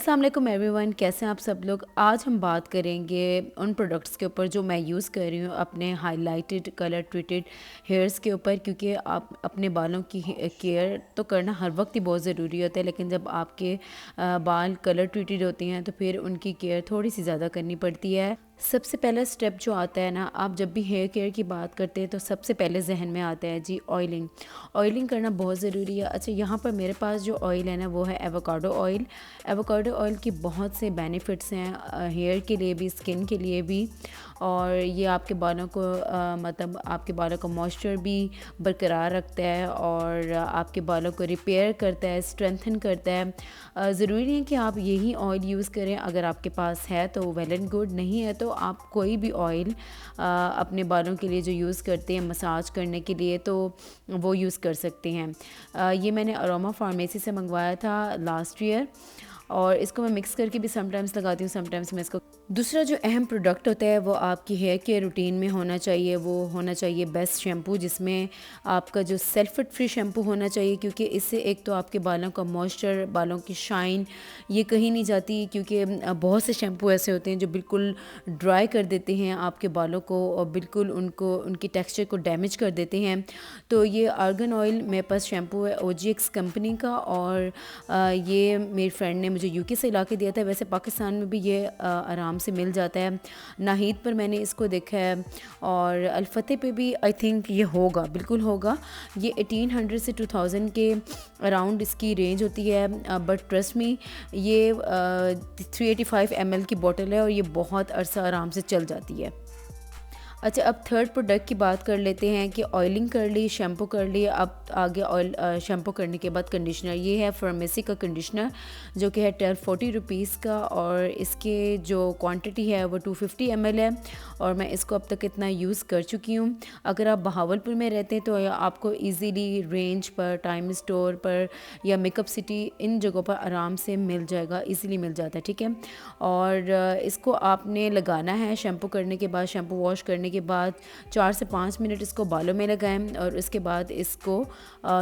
अस्सलाम वालेकुम एवरीवन, कैसे हैं आप सब लोग। आज हम बात करेंगे उन प्रोडक्ट्स के ऊपर जो मैं यूज़ कर रही हूँ अपने हाइलाइटेड कलर ट्रीटेड हेयर्स के ऊपर, क्योंकि आप अपने बालों की केयर तो करना हर वक्त ही बहुत ज़रूरी होता है, लेकिन जब आपके बाल कलर ट्रीटेड होते हैं तो फिर उनकी केयर थोड़ी सी ज़्यादा करनी पड़ती है। सबसे पहला स्टेप जो आता है ना, आप जब भी हेयर केयर की बात करते हैं तो सबसे पहले जहन में आता है जी ऑयलिंग। ऑयलिंग करना बहुत ज़रूरी है। अच्छा, यहाँ पर मेरे पास जो ऑयल है ना वो है एवोकाडो ऑयल। एवोकाडो ऑयल की बहुत से बेनिफिट्स हैं हेयर के लिए भी, स्किन के लिए भी, और ये आपके बालों को मतलब आपके बालों का मॉइस्चर भी बरकरार रखता है और आपके बालों को रिपेयर करता है, स्ट्रेंथन करता है। ज़रूरी नहीं है कि आप यही ऑयल यूज़ करें, अगर आपके पास है तो वेल एंड गुड, नहीं है तो आप कोई भी ऑयल अपने बालों के लिए जो यूज़ करते हैं मसाज करने के लिए तो वो यूज़ कर सकते हैं। ये मैंने अरोमा फार्मेसी से मंगवाया था लास्ट ईयर, और इसको मैं मिक्स करके भी समटाइम्स लगाती हूँ, समटाइम्स मैं इसको। दूसरा जो अहम प्रोडक्ट होता है वो आपकी हेयर केयर रूटीन में होना चाहिए, वो होना चाहिए बेस्ट शैम्पू, जिसमें आपका जो सल्फेट फ्री शैम्पू होना चाहिए, क्योंकि इससे एक तो आपके बालों का मॉइस्चर, बालों की शाइन ये कहीं नहीं जाती, क्योंकि बहुत से शैम्पू ऐसे होते हैं जो बिल्कुल ड्राई कर देते हैं आपके बालों को और बिल्कुल उनकी टेक्सचर को डैमेज कर देते हैं। तो ये आर्गन ऑयल मेरे पास शैम्पू है OGX कंपनी का, और ये मेरी फ्रेंड ने मुझे UK से ला के दिया था। वैसे पाकिस्तान में भी ये आराम से मिल जाता है। नाहिद पर मैंने इसको देखा है और अल-फतेह पे भी आई थिंक ये होगा, बिल्कुल होगा। ये 1800 से 2000 के अराउंड इसकी रेंज होती है, बट ट्रस्ट मी ये 385 ml की बोतल है और ये बहुत अरसा आराम से चल जाती है। अच्छा, अब थर्ड प्रोडक्ट की बात कर लेते हैं कि ऑयलिंग कर ली, शैम्पू कर ली, अब आगे ऑयल शैम्पू करने के बाद कंडीशनर। ये है फार्मेसी का कंडीशनर जो कि है 1240 रुपीज़ का, और इसके जो क्वांटिटी है वो 250 ml है, और मैं इसको अब तक इतना यूज़ कर चुकी हूँ। अगर आप बहावलपुर में रहते हैं तो आपको ईज़िली रेंज पर, टाइम स्टोर पर या मेकअप सिटी, इन जगहों पर आराम से मिल जाएगा, ईज़िली मिल जाता है, ठीक है। और इसको आपने लगाना है शैम्पू करने के बाद, शैम्पू वॉश करने के बाद 4 से 5 मिनट इसको बालों में लगाएं और उसके बाद इसको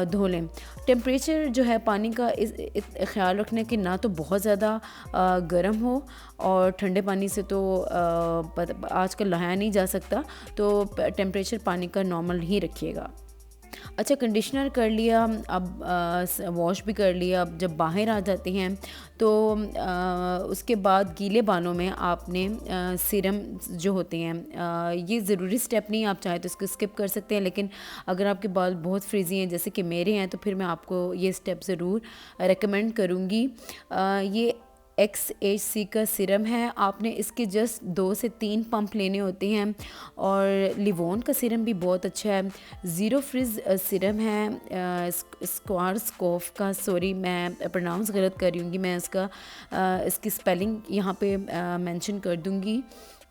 धो लें। टेम्परेचर जो है पानी का ख्याल रखने कि ना तो बहुत ज़्यादा गर्म हो और ठंडे पानी से तो आजकल नहाया नहीं जा सकता, तो टेम्परेचर पानी का नॉर्मल ही रखिएगा। अच्छा, कंडीशनर कर लिया, अब वॉश भी कर लिया। अब जब बाहर आ जाते हैं तो उसके बाद गीले बालों में आपने सीरम जो होते हैं, ये ज़रूरी स्टेप नहीं, आप चाहे तो इसको स्किप कर सकते हैं, लेकिन अगर आपके बाल बहुत फ्रीजी हैं जैसे कि मेरे हैं तो फिर मैं आपको ये स्टेप ज़रूर रेकमेंड करूँगी। ये XHC का सिरम है, आपने इसके जस्ट 2 से 3 पंप लेने होते हैं, और लिवोन का सिरम भी बहुत अच्छा है। ज़ीरो फ्रिज सिरम है स्क्वारस्कोफ का, सॉरी मैं प्रोनाउंस गलत कर रही हूँ, मैं इसकी स्पेलिंग यहाँ पे मेंशन कर दूँगी,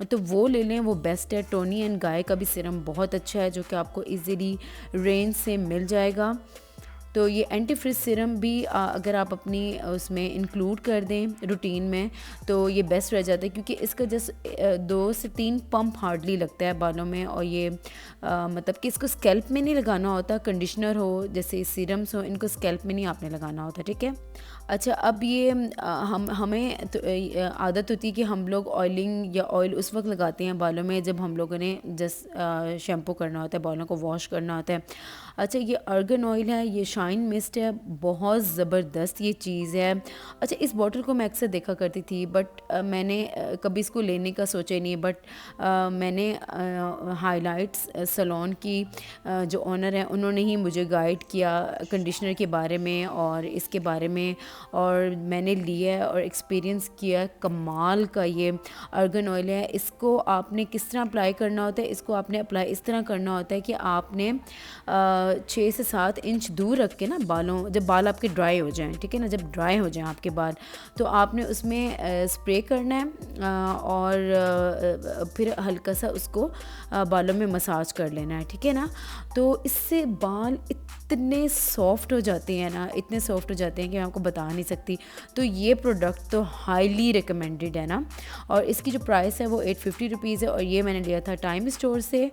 तो वो ले लें, वो बेस्ट है। टोनी एंड गाय का भी सिरम बहुत अच्छा है जो कि आपको इजीली रेंज से मिल जाएगा। तो ये एंटी फ्रिज सिरम भी अगर आप अपनी उसमें इंक्लूड कर दें रूटीन में तो ये बेस्ट रह जाता है, क्योंकि इसका जस्ट 2 से 3 पंप हार्डली लगता है बालों में, और ये मतलब कि इसको स्कैल्प में नहीं लगाना होता। कंडीशनर हो जैसे सीरम्स हो, इनको स्कैल्प में नहीं आपने लगाना होता, ठीक है। अच्छा, अब ये हमें तो आदत होती है कि हम लोग ऑयलिंग या ऑयल उस वक्त लगाते हैं बालों में जब हम लोगों ने जस्ट शैम्पू करना होता है, बालों को वॉश करना होता है। अच्छा, ये अर्गन ऑयल है, ये शाइन मिस्ट है, बहुत ज़बरदस्त ये चीज़ है। अच्छा, इस बॉटल को मैं अक्सर देखा करती थी, बट मैंने कभी इसको लेने का सोचा ही नहीं, बट मैंने हाइलाइट्स सैलून की जो ओनर है उन्होंने ही मुझे गाइड किया कंडीशनर के बारे में और इसके बारे में, और मैंने लिया और एक्सपीरियंस किया। कमाल का ये अर्गन ऑयल है। इसको आपने किस तरह अप्लाई करना होता है, इसको आपने अप्लाई इस तरह करना होता है कि आपने 6 से 7 इंच दूर रख के ना बालों, जब बाल आपके ड्राई हो जाएं, ठीक है ना, जब ड्राई हो जाएं आपके बाल, तो आपने उसमें स्प्रे करना है और फिर हल्का सा उसको बालों में मसाज कर लेना है, ठीक है ना। तो इससे बाल इतने सॉफ्ट हो जाते हैं ना, इतने सॉफ्ट हो जाते हैं कि मैं आपको बता नहीं सकती। तो ये प्रोडक्ट तो हाईली रिकमेंडेड है ना। और इसकी जो प्राइस है वो 850 रुपीज़ है, और ये मैंने लिया था टाइम स्टोर से।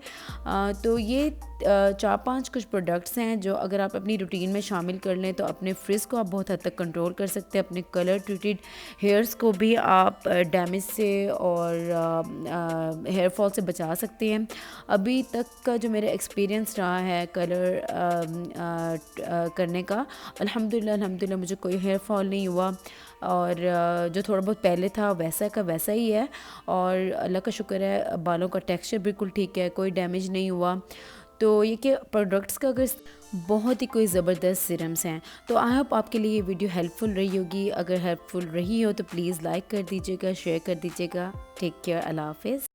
तो ये 4-5 कुछ प्रोडक्ट्स हैं जो अगर आप अपनी रूटीन में शामिल कर लें तो अपने फ्रिज को आप बहुत हद तक कंट्रोल कर सकते हैं। अपने कलर ट्रीटेड हेयर्स को भी आप डैमेज से और हेयर फॉल से बचा सकते हैं। अभी तक का जो मेरा एक्सपीरियंस रहा है कलर करने का, अल्हम्दुलिल्लाह मुझे कोई हेयर फॉल नहीं हुआ, और जो थोड़ा बहुत पहले था वैसा का वैसा ही है। और अल्लाह का शुक्र है बालों का टेक्सचर बिल्कुल ठीक है, कोई डैमेज नहीं हुआ। तो ये कि प्रोडक्ट्स का अगर बहुत ही कोई ज़बरदस्त सीरम्स हैं, तो आई होप आपके लिए ये वीडियो हेल्पफुल रही होगी। अगर हेल्पफुल रही हो तो प्लीज़ लाइक कर दीजिएगा, शेयर कर दीजिएगा। टेक केयर, अल्लाह हाफ़िज़।